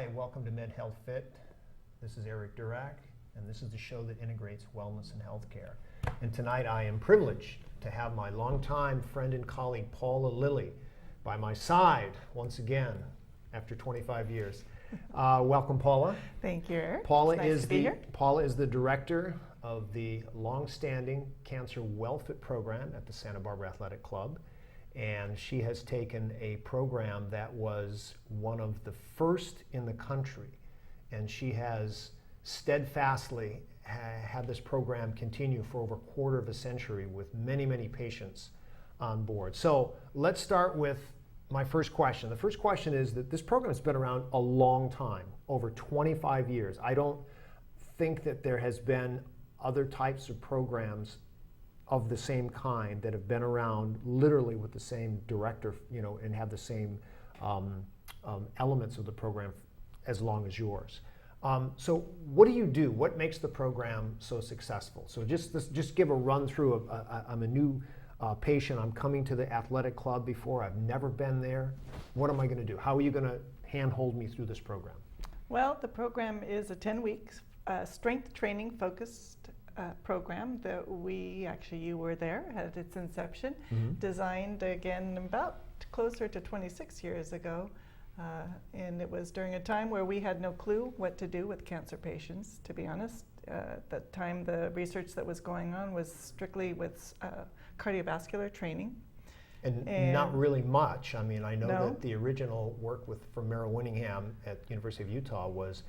Hi, welcome to Med Health Fit. This is Eric Durak, and this is the show that integrates wellness and healthcare. And tonight I am privileged to have my longtime friend and colleague, Paula Lilly, by my side once again after 25 years. Welcome, Paula. Thank you, Eric. Paula It's nice to be here. Paula is the director of the long-standing Cancer WellFit program at the Santa Barbara Athletic Club. And she has taken a program that was one of the first in the country, and she has steadfastly had this program continue for over a quarter of a century with many, many patients on board. So let's start with my first question. The first question is that this program has been around a long time, over 25 years. I don't think that there has been other types of programs of the same kind that have been around literally with the same director, and have the same elements of the program as long as yours. So what do you do? What makes the program so successful? So just give a run through. I'm a new patient. I'm coming to the athletic club before. I've never been there. What am I going to do? How are you going to handhold me through this program? Well, the program is a 10-week strength training focused program that you were there at its inception, designed again about closer to 26 years ago. And it was during a time where we had no clue what to do with cancer patients, to be honest. At that time, the research that was going on was strictly with cardiovascular training. And not really much. I mean, I know that the original work from Merrill Winningham at University of Utah was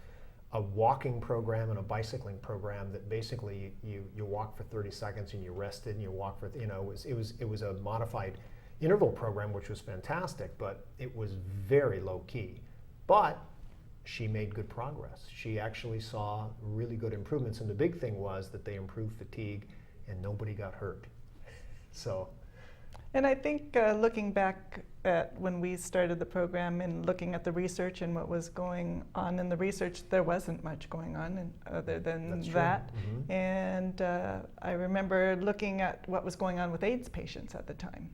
a walking program and a bicycling program that basically you walk for 30 seconds and you rested and you walk for, it was a modified interval program, which was fantastic, but it was very low key. But she made good progress. She actually saw really good improvements, and the big thing was that they improved fatigue and nobody got hurt. And I think looking back at when we started the program and looking at the research and what was going on in the research, there wasn't much going on other than that. Mm-hmm. And I remember looking at what was going on with AIDS patients at the time.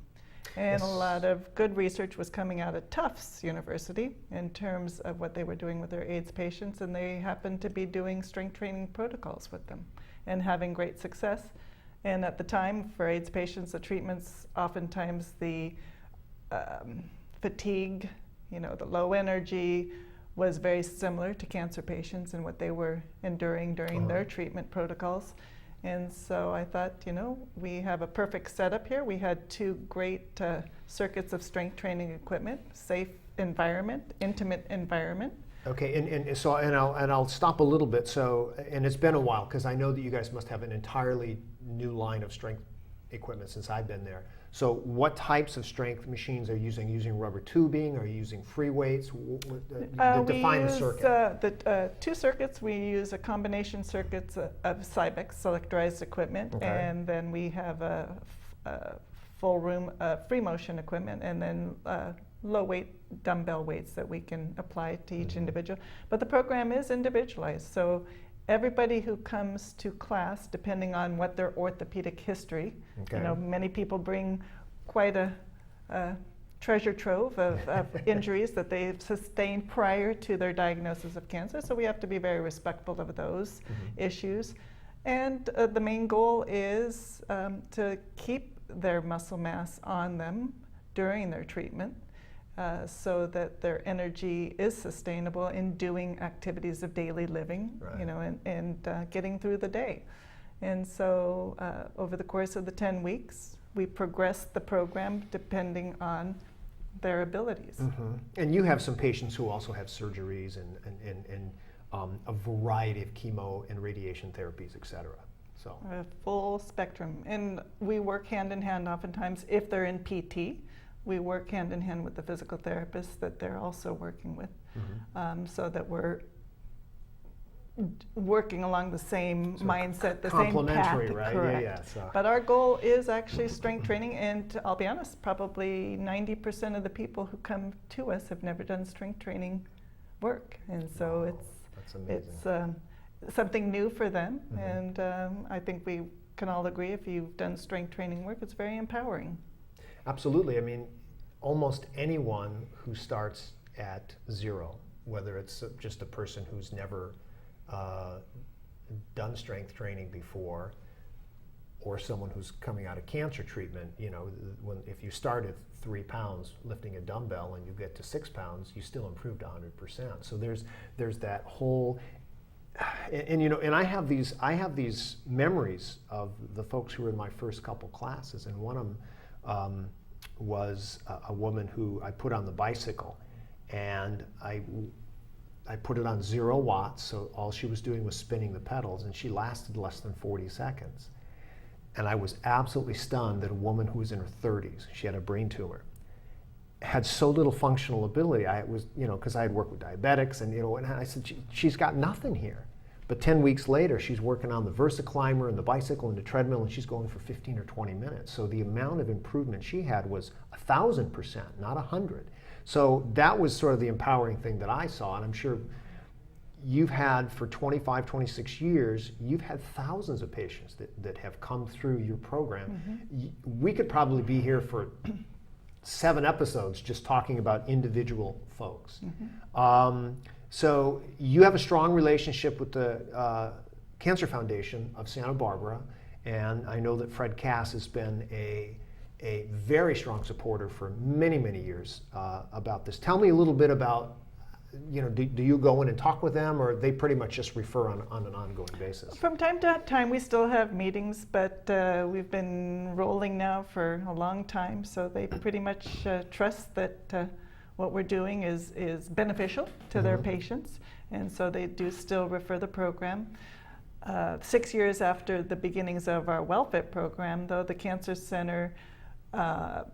And a lot of good research was coming out of Tufts University in terms of what they were doing with their AIDS patients, and they happened to be doing strength training protocols with them and having great success. And at the time, for AIDS patients, the treatments, oftentimes the fatigue, the low energy, was very similar to cancer patients and what they were enduring during their treatment protocols. And so I thought, we have a perfect setup here. We had two great circuits of strength training equipment, safe environment, intimate environment. Okay, and I'll stop a little bit. So, and it's been a while because I know that you guys must have an entirely new line of strength equipment since I've been there. So, what types of strength machines are you using? Using rubber tubing? Are you using free weights? Define the circuit. The two circuits. We use a combination circuits of Cybex selectorized equipment, and then we have a full room free motion equipment, and then low weight dumbbell weights that we can apply to each individual. But the program is individualized, so everybody who comes to class, depending on what their orthopedic history, many people bring quite a treasure trove of injuries that they've sustained prior to their diagnosis of cancer, so we have to be very respectful of those issues. And the main goal is to keep their muscle mass on them during their treatment, so that their energy is sustainable in doing activities of daily living, and getting through the day. And so over the course of the 10 weeks, we progress the program depending on their abilities. And you have some patients who also have surgeries and a variety of chemo and radiation therapies, et cetera. So a full spectrum. And we work hand in hand oftentimes if they're in PT. We work hand in hand with the physical therapists that they're also working with, so that we're working along the same mindset, the same path. Right? Correct. Yeah, so. But our goal is actually strength training, and I'll be honest, probably 90% of the people who come to us have never done strength training work, and so it's something new for them, and I think we can all agree if you've done strength training work, it's very empowering. Absolutely. I mean, almost anyone who starts at zero whether it's just a person who's never done strength training before, or someone who's coming out of cancer treatment. If you start at 3 pounds lifting a dumbbell and you get to 6 pounds, you still improved 100%. So there's that whole, and I have these memories of the folks who were in my first couple classes, and one of them was a woman who I put on the bicycle, and I put it on 0 watts, so all she was doing was spinning the pedals, and she lasted less than 40 seconds. And I was absolutely stunned that a woman who was in her 30s, she had a brain tumor, had so little functional ability. I was, because I had worked with diabetics, and I said, she's got nothing here. But 10 weeks later, she's working on the VersaClimber and the bicycle and the treadmill, and she's going for 15 or 20 minutes. So the amount of improvement she had was 1,000%, not 100. So that was sort of the empowering thing that I saw, and I'm sure you've had for 25, 26 years, you've had thousands of patients that have come through your program. Mm-hmm. We could probably be here for 7 episodes just talking about individual folks. Mm-hmm. So you have a strong relationship with the Cancer Foundation of Santa Barbara, and I know that Fred Cass has been a very strong supporter for many, many years about this. Tell me a little bit about, do you go in and talk with them, or they pretty much just refer on an ongoing basis? From time to time, we still have meetings, but we've been rolling now for a long time, so they pretty much trust that what we're doing is beneficial to mm-hmm. their patients, and so they do still refer the program. 6 years after the beginnings of our WellFit program, though, the Cancer Center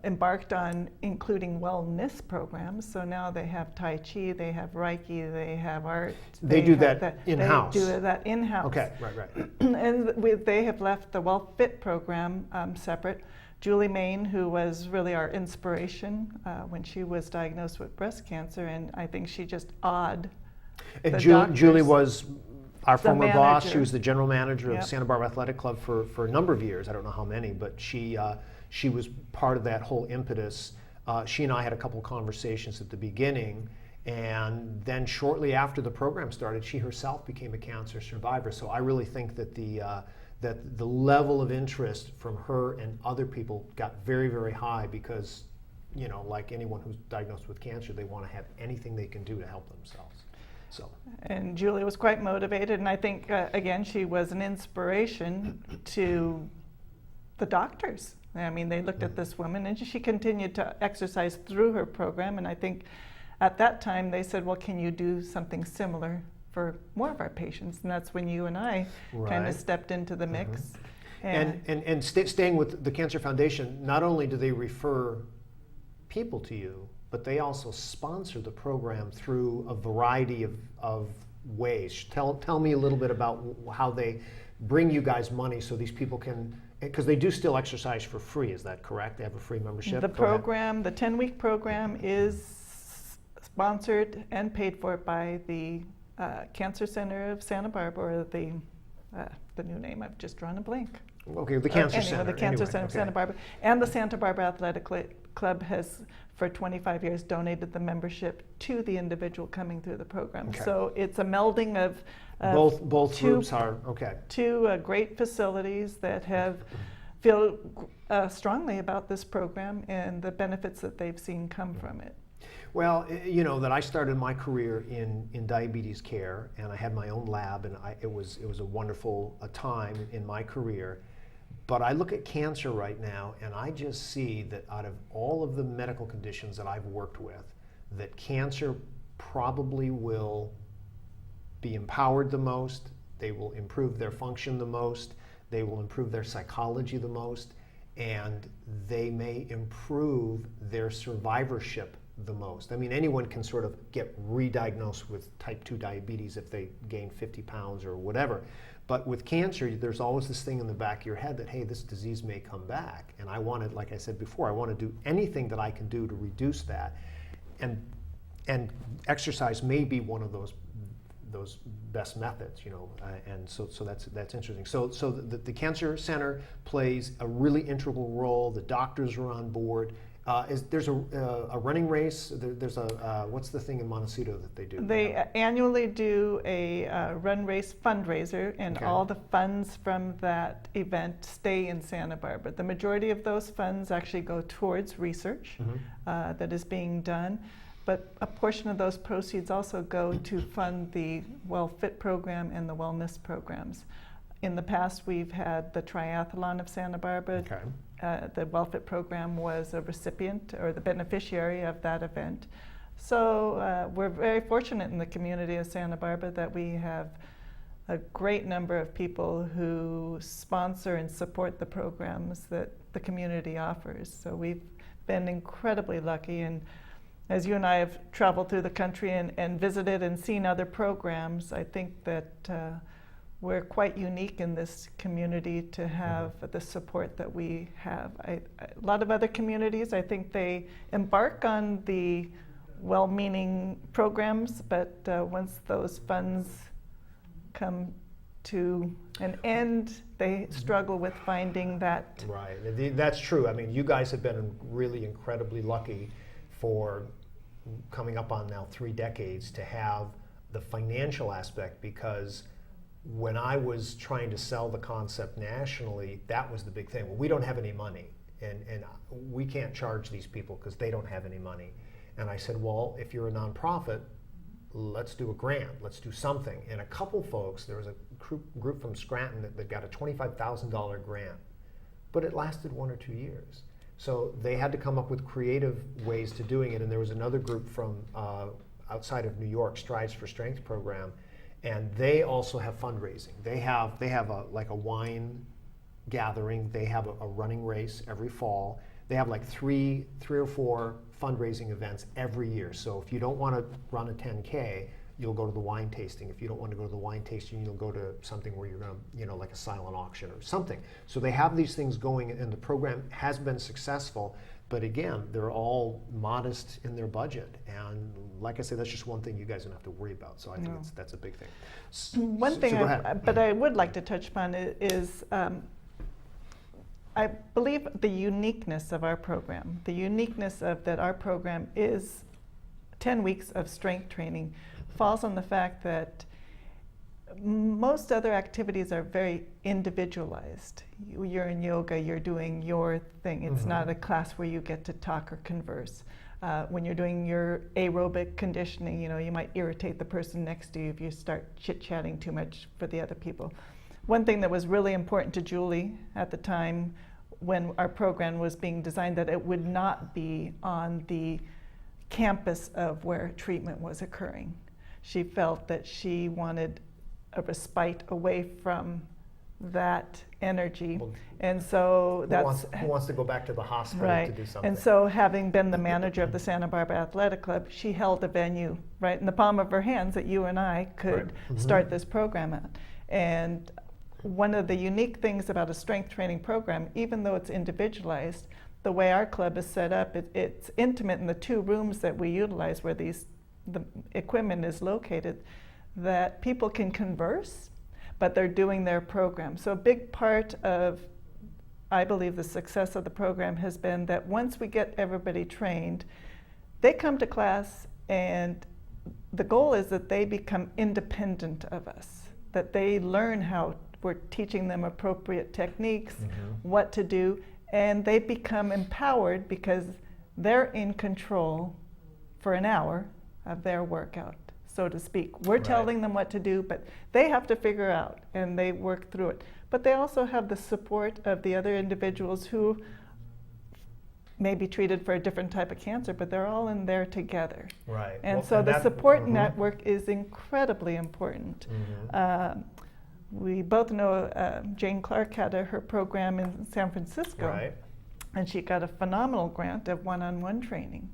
embarked on including wellness programs. So now they have Tai Chi, they have Reiki, they have art. They do that in-house? They do that in-house. Okay, right. And they have left the WellFit program separate. Julie Main, who was really our inspiration when she was diagnosed with breast cancer, and I think she just awed the doctors. Julie was our former manager. Boss. She was the general manager Yep. of Santa Barbara Athletic Club for a number of years. I don't know how many, but she was part of that whole impetus. She and I had a couple conversations at the beginning, and then shortly after the program started, she herself became a cancer survivor. So I really think that the level of interest from her and other people got very, very high because, like anyone who's diagnosed with cancer, they want to have anything they can do to help themselves. So. And Julie was quite motivated, and I think, again, she was an inspiration to the doctors. I mean, they looked at this woman, and she continued to exercise through her program, and I think at that time they said, well, can you do something similar for more of our patients? And that's when you and I kind of stepped into the mix. Mm-hmm. And staying with the Cancer Foundation, not only do they refer people to you, but they also sponsor the program through a variety of ways. Tell me a little bit about how they bring you guys money so these people can, because they do still exercise for free, is that correct? They have a free membership? The program, the 10-week program is sponsored and paid for by the Cancer Center of Santa Barbara, or the new name, I've just drawn a blank. Okay, the Cancer Center. The Cancer Center of Santa Barbara. And the Santa Barbara Athletic Club has, for 25 years, donated the membership to the individual coming through the program. Okay. So it's a melding of both groups are, okay. Two great facilities that feel strongly about this program and the benefits that they've seen come from it. Well, that I started my career in diabetes care, and I had my own lab, and it was a wonderful time in my career. But I look at cancer right now, and I just see that out of all of the medical conditions that I've worked with, that cancer probably will be empowered the most, they will improve their function the most, they will improve their psychology the most, and they may improve their survivorship the most. I mean, anyone can sort of get re-diagnosed with type 2 diabetes if they gain 50 pounds or whatever. But with cancer, there's always this thing in the back of your head that, hey, this disease may come back. And I want to, like I said before, I want to do anything that I can do to reduce that. And exercise may be one of those best methods, and so that's interesting. So the Cancer Center plays a really integral role. The doctors are on board. There's a running race? There's a what's the thing in Montecito that they do? They annually do a run race fundraiser, and Okay. all the funds from that event stay in Santa Barbara. The majority of those funds actually go towards research that is being done, but a portion of those proceeds also go to fund the WellFit program and the wellness programs. In the past, we've had the Triathlon of Santa Barbara. Okay. The WellFit program was a recipient or the beneficiary of that event. So we're very fortunate in the community of Santa Barbara that we have a great number of people who sponsor and support the programs that the community offers. So we've been incredibly lucky, and as you and I have traveled through the country and visited and seen other programs, I think that we're quite unique in this community to have the support that we have. A lot of other communities, I think they embark on the well-meaning programs, but once those funds come to an end, they struggle with finding that. Right, that's true. I mean, you guys have been really incredibly lucky for coming up on now 3 decades to have the financial aspect, because when I was trying to sell the concept nationally, that was the big thing. Well, we don't have any money, and we can't charge these people because they don't have any money. And I said, well, if you're a nonprofit, let's do a grant, let's do something. And a couple folks, there was a group from Scranton that got a $25,000 grant, but it lasted 1 or 2 years. So they had to come up with creative ways to doing it. And there was another group from outside of New York, Strides for Strength program, and they also have fundraising. They have like a wine gathering. They have a running race every fall. They have like three or four fundraising events every year. So if you don't want to run a 10K, you'll go to the wine tasting. If you don't want to go to the wine tasting, you'll go to something where you're going to, like a silent auction or something. So they have these things going, and the program has been successful. But again, they're all modest in their budget, and like I said, that's just one thing you guys don't have to worry about. So I think that's a big thing. One thing, but I would like to touch upon is I believe the uniqueness of our program. The uniqueness of that our program is 10 weeks of strength training falls on the fact that most other activities are very individualized. You're in yoga, you're doing your thing. It's not a class where you get to talk or converse. When you're doing your aerobic conditioning, you might irritate the person next to you if you start chit-chatting too much for the other people. One thing that was really important to Julie at the time when our program was being designed, that it would not be on the campus of where treatment was occurring. She felt that she wanted a respite away from that energy. Well, and so who wants to go back to the hospital to do something? And so, having been the manager of the Santa Barbara Athletic Club, she held a venue right in the palm of her hands that you and I could start this program at. And one of the unique things about a strength training program, even though it's individualized, the way our club is set up, it's intimate in the 2 rooms that we utilize where the equipment is located, that people can converse, but they're doing their program. So a big part of, I believe, the success of the program has been that once we get everybody trained, they come to class, and the goal is that they become independent of us, that they learn how we're teaching them appropriate techniques, what to do, and they become empowered because they're in control for an hour of their workout, so to speak. We're telling them what to do, but they have to figure out, and they work through it. But they also have the support of the other individuals who may be treated for a different type of cancer, but they're all in there together. Right. And so the support network is incredibly important. We both know Jane Clark had her program in San Francisco, and she got a phenomenal grant of one-on-one training.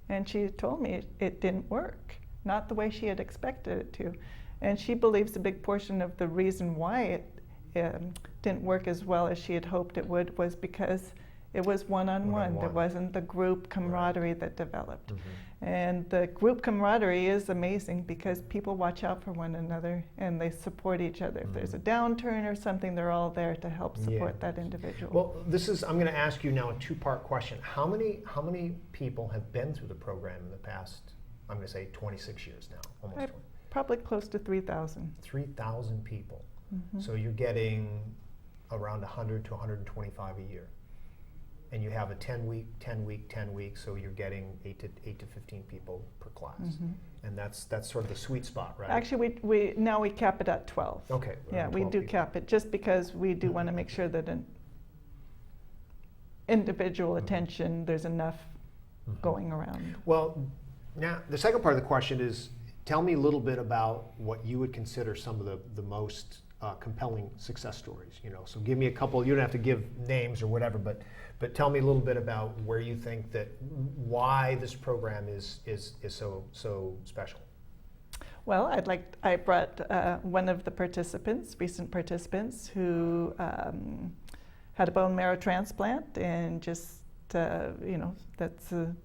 And she told me it didn't work, not the way she had expected it to. And she believes a big portion of the reason why it didn't work as well as she had hoped it would was because It was one-on-one. There One-on-one. wasn't the group camaraderie that developed. Mm-hmm. And the group camaraderie is amazing because people watch out for one another and they support each other. If there's a downturn or something, they're all there to help support that individual. Well, I'm going to ask you now a two-part question. How many people have been through the program in the past, I'm going to say 26 years now, almost 20? Probably close to 3,000. 3,000 people. Mm-hmm. So you're getting around 100 to 125 a year. And you have a 10-week, 10-week, 10-week, so you're getting 8 to 15 people per class. Mm-hmm. And that's sort of the sweet spot, right? Actually, we now we cap it at 12. Okay. Yeah, we 12 do people. cap it just because we do want to make sure that an individual attention, there's enough going around. Well, now the second part of the question is, tell me a little bit about what you would consider some of the most compelling success stories. So give me a couple. You don't have to give names or whatever, but tell me a little bit about where you think that why this program is so special. Well, I brought one of the recent participants who had a bone marrow transplant, and just that's a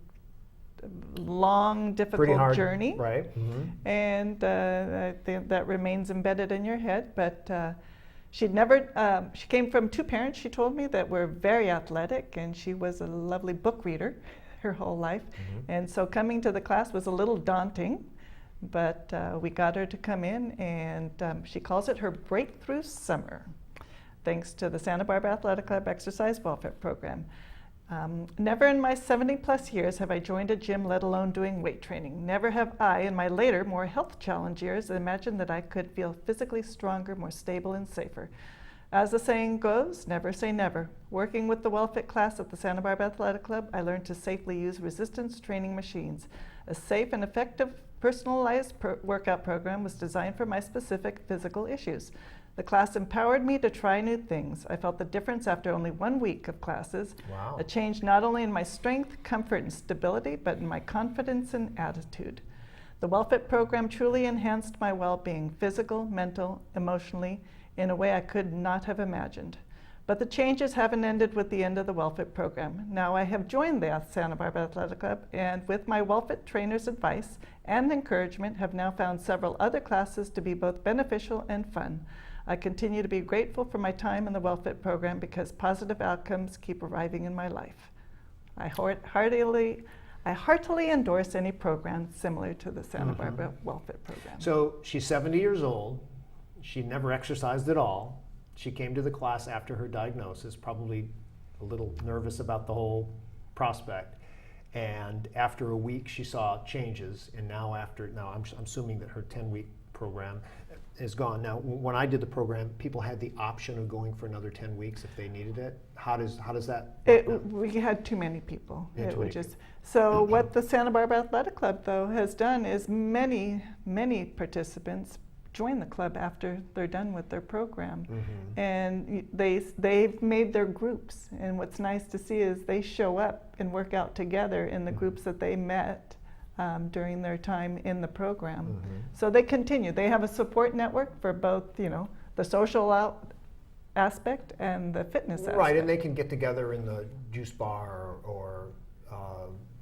long, difficult Pretty hard journey, right? Mm-hmm. And I think that remains embedded in your head. But she'd never. She came from two parents. She told me that were very athletic, and she was a lovely book reader her whole life. Mm-hmm. And so coming to the class was a little daunting, but we got her to come in, and she calls it her breakthrough summer, thanks to the Santa Barbara Athletic Club Exercise Welfare Program. Never in my 70-plus years have I joined a gym, let alone doing weight training. Never have I, in my later, more health challenge years, imagined that I could feel physically stronger, more stable, and safer. As the saying goes, never say never. Working with the WellFit class at the Santa Barbara Athletic Club, I learned to safely use resistance training machines. A safe and effective personalized workout program was designed for my specific physical issues. The class empowered me to try new things. I felt the difference after only 1 week of classes. Wow. A change not only in my strength, comfort, and stability, but in my confidence and attitude. The WellFit program truly enhanced my well-being, physical, mental, emotionally, in a way I could not have imagined. But the changes haven't ended with the end of the WellFit program. Now I have joined the Santa Barbara Athletic Club, and with my WellFit trainer's advice and encouragement, have now found several other classes to be both beneficial and fun. I continue to be grateful for my time in the WellFit program because positive outcomes keep arriving in my life. I heartily endorse any program similar to the Santa Barbara WellFit program. So she's 70 years old. She never exercised at all. She came to the class after her diagnosis, probably a little nervous about the whole prospect. And after a week, she saw changes. And now I'm assuming that her 10-week program is gone. Now, when I did the program, people had the option of going for another 10 weeks if they needed it. How does that work now? We had too many people. Yeah, too many people. So what the Santa Barbara Athletic Club, though, has done is many participants join the club after they're done with their program. Mm-hmm. And they've made their groups. And what's nice to see is they show up and work out together in the groups that they met during their time in the program. Mm-hmm. So they continue. They have a support network for both, the social aspect and the fitness aspect. Right, and they can get together in the juice bar or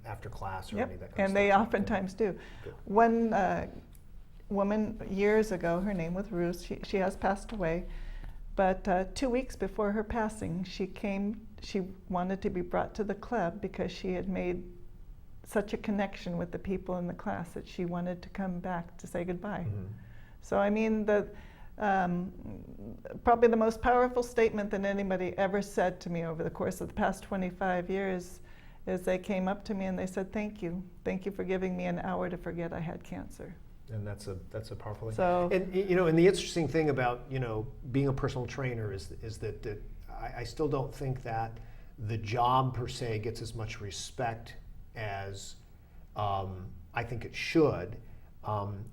after class or any of that kind of stuff. And they oftentimes do. Good. One woman years ago, her name was Ruth, she has passed away, but 2 weeks before her passing, she wanted to be brought to the club because she had made such a connection with the people in the class that she wanted to come back to say goodbye. Mm-hmm. So I mean, probably the most powerful statement that anybody ever said to me over the course of the past 25 years is they came up to me and they said, thank you for giving me an hour to forget I had cancer. And that's a powerful thing. So, and the interesting thing about being a personal trainer is that I still don't think that the job per se gets as much respect as I think it should.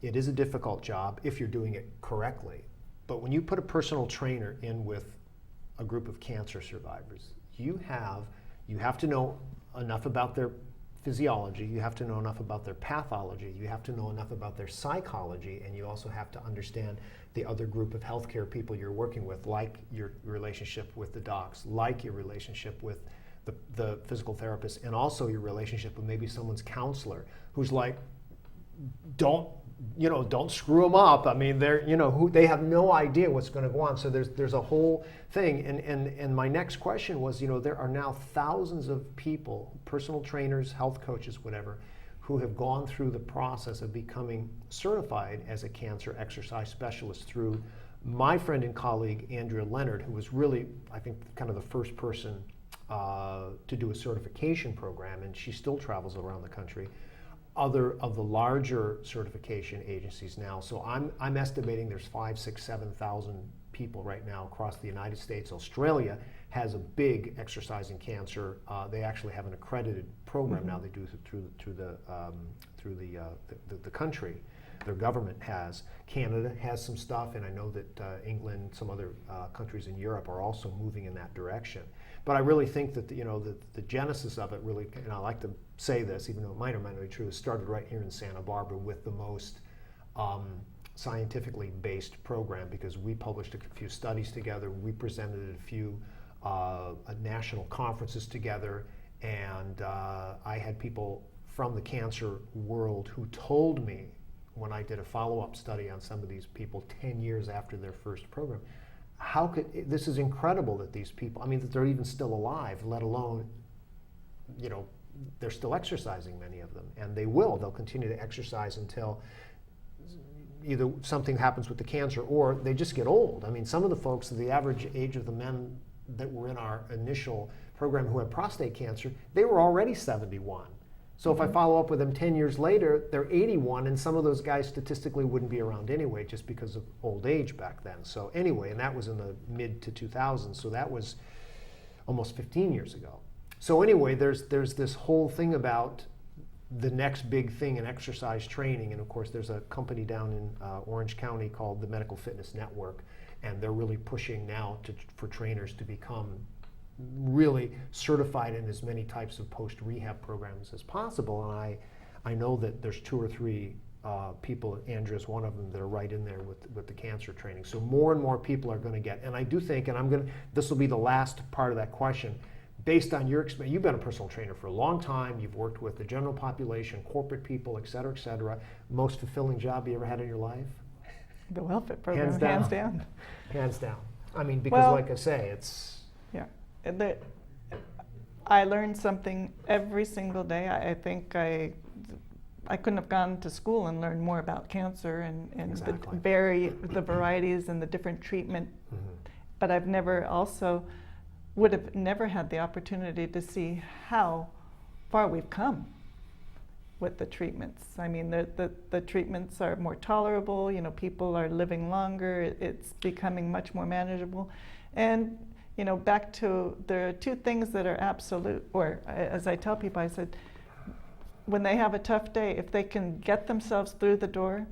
It is a difficult job if you're doing it correctly. But when you put a personal trainer in with a group of cancer survivors, you have to know enough about their physiology, you have to know enough about their pathology, you have to know enough about their psychology, and you also have to understand the other group of healthcare people you're working with, like your relationship with the docs, like your relationship with the physical therapist, and also your relationship with maybe someone's counselor who's like, don't screw them up. I mean, they have no idea what's going to go on. So there's a whole thing. And my next question was, there are now thousands of people, personal trainers, health coaches, whatever, who have gone through the process of becoming certified as a cancer exercise specialist through my friend and colleague, Andrea Leonard, who was really, I think, kind of the first person to do a certification program, and she still travels around the country. Other of the larger certification agencies now. So I'm estimating there's 5, 6, 7,000 people right now across the United States. Australia has a big exercise in cancer. They actually have an accredited program now. They do it through the country. Their government has. Canada has some stuff, and I know that England, some other countries in Europe are also moving in that direction. But I really think that the genesis of it really, and I like to say this, even though it might or might not be true, it started right here in Santa Barbara with the most scientifically based program, because we published a few studies together, we presented at a few national conferences together, and I had people from the cancer world who told me, when I did a follow-up study on some of these people 10 years after their first program, this is incredible that these people, that they're even still alive, let alone, they're still exercising, many of them, and they'll continue to exercise until either something happens with the cancer or they just get old. Some of the folks, the average age of the men that were in our initial program who had prostate cancer, they were already 71. So if I follow up with them 10 years later, they're 81, and some of those guys statistically wouldn't be around anyway, just because of old age back then. So anyway, and that was in the mid to 2000s, so that was almost 15 years ago. So anyway, there's this whole thing about the next big thing in exercise training, and of course there's a company down in Orange County called the Medical Fitness Network, and they're really pushing now for trainers to become really certified in as many types of post-rehab programs as possible. And I know that there's 2 or 3 people, Andrea's one of them, that are right in there with the cancer training. So more and more people are going to get, and I do think, and this will be the last part of that question, based on your experience, you've been a personal trainer for a long time, you've worked with the general population, corporate people, et cetera, most fulfilling job you ever had in your life? The welfare program, hands down. Hands down. Because like I say, it's... Yeah. I learned something every single day. I think I couldn't have gone to school and learned more about cancer and exactly. the varieties and the different treatment. But I've would have never had the opportunity to see how far we've come with the treatments. The treatments are more tolerable. People are living longer. It's becoming much more manageable. And back to, there are 2 things that are absolute, or as I tell people, I said, when they have a tough day, if they can get themselves through the door,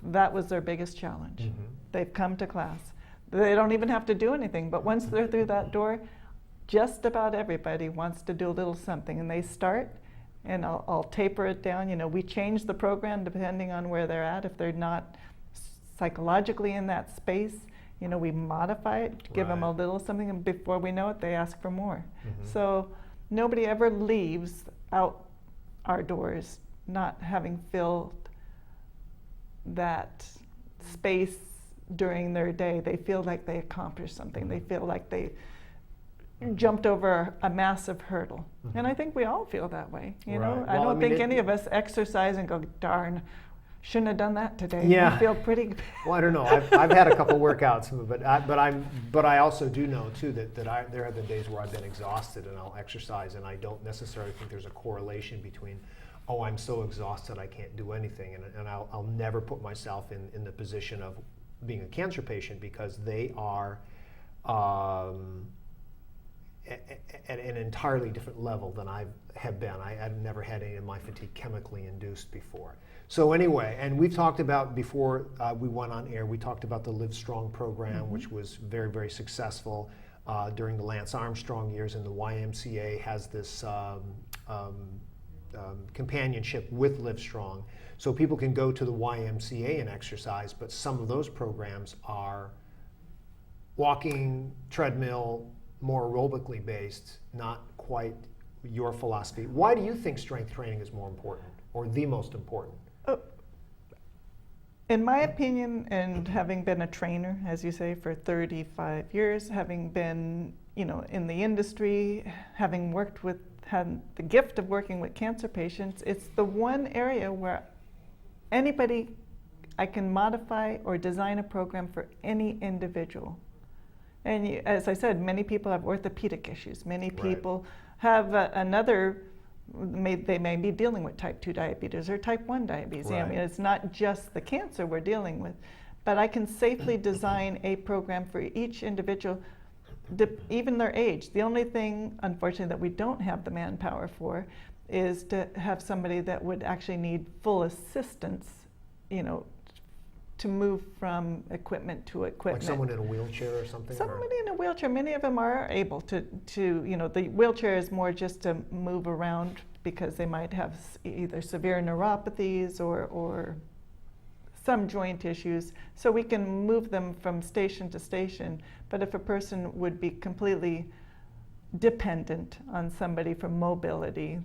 that was their biggest challenge. They've come to class. They don't even have to do anything, but once they're through that door, just about everybody wants to do a little something, and they start, and I'll taper it down. We change the program depending on where they're at. If they're not psychologically in that space, we modify it, give them a little something, and before we know it, they ask for more. So nobody ever leaves out our doors not having filled that space during their day. They feel like they accomplished something. They feel like they jumped over a massive hurdle. And I think we all feel that way. I don't think any of us exercise and go, darn, shouldn't have done that today. Yeah. I feel pretty. Well, I don't know. I've had a couple workouts, but I also do know too that there have been days where I've been exhausted and I'll exercise, and I don't necessarily think there's a correlation between, oh, I'm so exhausted I can't do anything, and I'll never put myself in the position of being a cancer patient, because they are at an entirely different level than I have been. I've never had any of my fatigue chemically induced before. So anyway, and we've talked about, before we went on air, we talked about the Live Strong program, which was very, very successful during the Lance Armstrong years, and the YMCA has this companionship with Live Strong. So people can go to the YMCA and exercise, but some of those programs are walking, treadmill, more aerobically based, not quite your philosophy. Why do you think strength training is more important, or the most important? In my opinion, and having been a trainer, as you say, for 35 years, having been, in the industry, having had the gift of working with cancer patients, it's the one area where I can modify or design a program for any individual. And as I said, many people have orthopedic issues. Many people have they may be dealing with type 2 diabetes or type 1 diabetes. Right. I mean, it's not just the cancer we're dealing with, but I can safely design a program for each individual, even their age. The only thing, unfortunately, that we don't have the manpower for is to have somebody that would actually need full assistance, to move from equipment to equipment. Like someone in a wheelchair or something? Somebody in a wheelchair. Many of them are able to the wheelchair is more just to move around because they might have either severe neuropathies or some joint issues. So we can move them from station to station. But if a person would be completely dependent on somebody for mobility,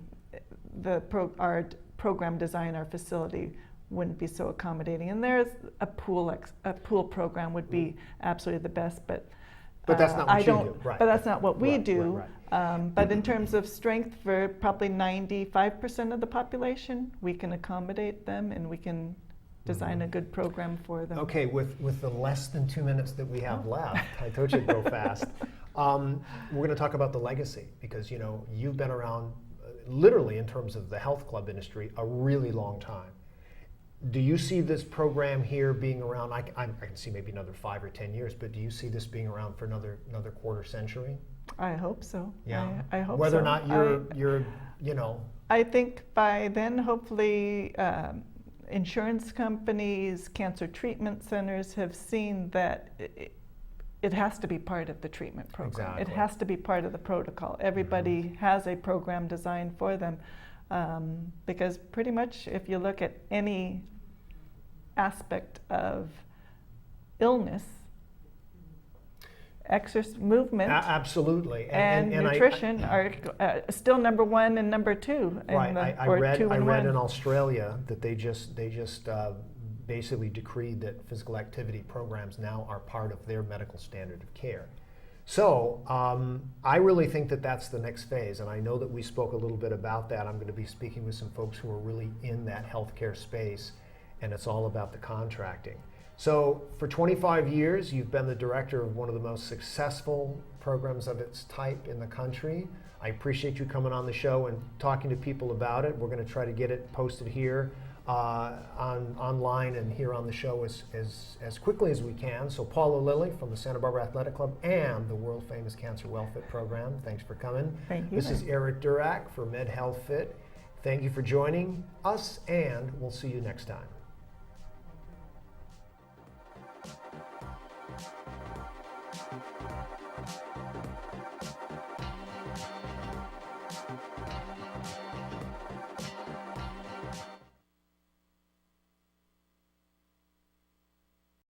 our program design, our facility wouldn't be so accommodating. And there's a pool program would be absolutely the best, but that's not what you do, right? But that's not what we do. Right. But in terms of strength, for probably 95% of the population, we can accommodate them and we can design a good program for them. Okay, with the less than 2 minutes that we have left, I told you to go fast. We're going to talk about the legacy, because you've been around, literally in terms of the health club industry, a really long time. Do you see this program here being around? I can see maybe another 5 or 10 years, but do you see this being around for another quarter century? I hope so. Yeah. I hope Whether so. or not you're I think by then, hopefully, insurance companies, cancer treatment centers have seen that it has to be part of the treatment program. Exactly. It has to be part of the protocol. Everybody has a program designed for them. Because pretty much if you look at any aspect of illness, exercise, movement, absolutely, and nutrition are still number 1 and number 2. Right. I read in Australia that they just basically decreed that physical activity programs now are part of their medical standard of care. So I really think that that's the next phase, and I know that we spoke a little bit about that. I'm going to be speaking with some folks who are really in that healthcare space, and it's all about the contracting. So for 25 years, you've been the director of one of the most successful programs of its type in the country. I appreciate you coming on the show and talking to people about it. We're going to try to get it posted here online and here on the show as quickly as we can. So Paula, Lilly from the Santa Barbara Athletic Club and the world famous Cancer WellFit program, thanks for coming. Thank you. This is Eric Durak for Med Health Fit. Thank you for joining us, and we'll see you next time.